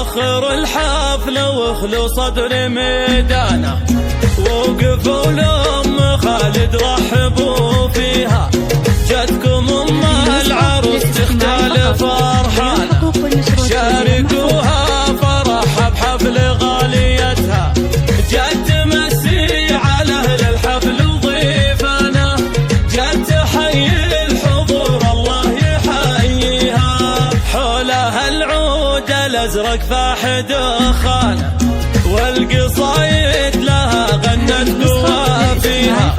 بخر الحفل واخلوا صدر ميدانه، وقفوا لأم خالد رحبوا فيها، جتكم أم العروس تختال فرحانة، شاركوها فرحها بحفل غاليتها، جت تمسي على أهل الحفل وضيفنا، جت تحيي الحضور الله يحييها، حولها العود الأزرق فاح دخانه، والقصايد لها غنت قوافيها،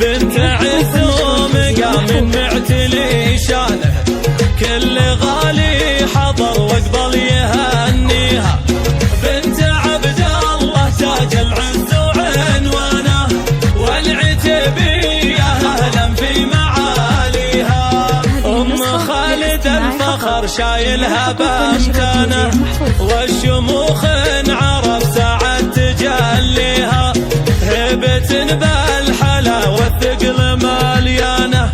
بنت عز ومقام معتلي شانه، كل غالي حضر واقبل يهنيها، بنت عبد الله تاج العز وعنوانه، والعتبية أهلا في معاليها، أم خالد الفخر شايلها بامتانه، والشموخ عرف ساعة تجليها، هبة بالحلا والثقل مليانه،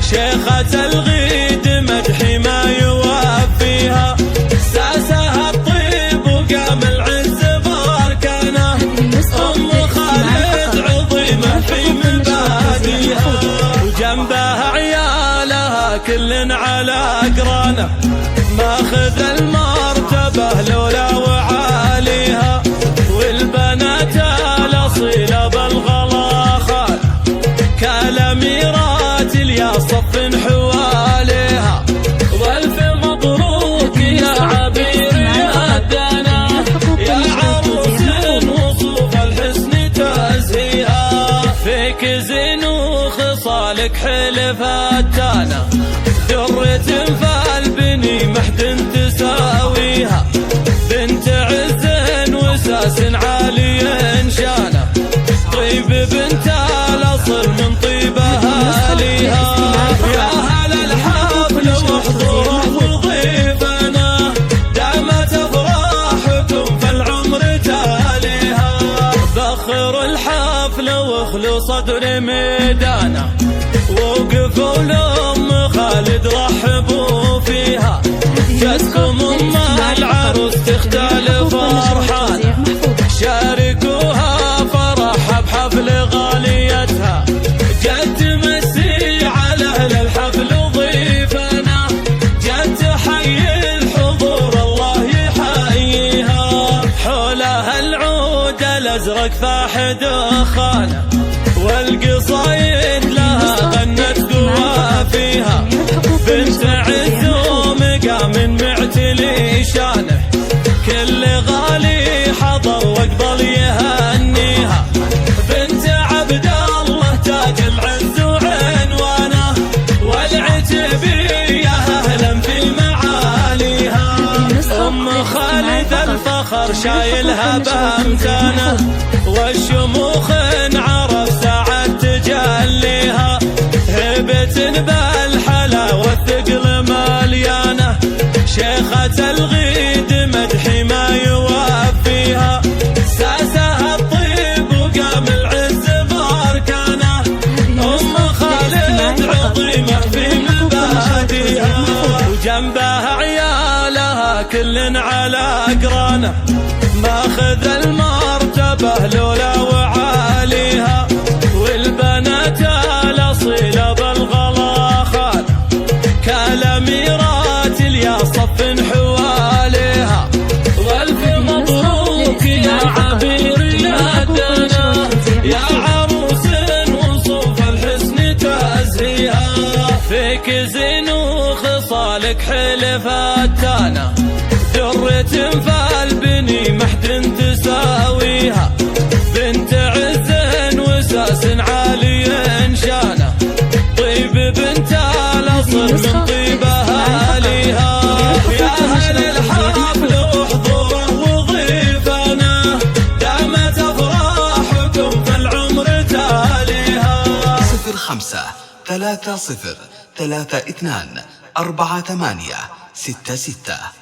شيخة الغيد مدحي ما يوفيها، ساسها الطيب وقام العز باركانه، أم خالد عظيمة في مبادئها، وجنبها عيالها كل على أقرانه، ماخذ المرتبة لولا وعاليها، والبنات الأصيلة بالغلا خال، كالأميرات اليا صف حواليها، والف مبروك يا عبير يا دنا، يا عروس وصوف الحسن تزهيها، فيك زين وخصالك حلف التانا، درة فالبني محد تساويها، بنت عز وساس عالي شانه، طيب بنت الأصل من طيبها ليها، يا هل الحفل واحضره وضيفنا، دامت أفراحكم في العمر تاليها، بخر الحفل واخلوا صدر ميدانه، وقفوا لأم خالد رحبوا فيها، جتكم أم العروس تختال فرحانة، شاركوها فرحها بحفل غاليتها، جت تمسي على أهل الحفل وضيفنا، جت تحيي الحضور الله يحييها، حولها العود الأزرق فاح دخانه، والقصايد لها غنت قوافيها، بنت عز ومقام معتلي شانه، كل غالي حضر واقبل يهنيها، بنت عبد الله تاج العز وعنوانه، والعتبية أهلا في معاليها، أم خالد الفخر شايلها بامتانه، والشموخ عرف ساعة تجليها، هبة بالحلا والثقل مليانه، شيخة الغيد مدحي ما يوفيها، ساسها الطيب وقام العز باركانه، أم خالد عظيمة في مبادئها، وجنبها عيالها كل على أقرانه، ماخذ المرتبة لولا وعاليها، والبنات الأصيلة بالغلا خال، كالأميرات اليا صف حواليها، والف مبروك يا عبير يا دنا، يا عروس وصوف الحسن تزهيها، فيك زين وخصالك حلف التانا، درة فالبني محد تساويها، بنت عز وساس عالي شانه، طيب بنت الأصل من طيبها ليها، يا أهل الحفل واحضره وضيفنا، دامت أفراحكم في العمر تاليها. 05-30-32-48-66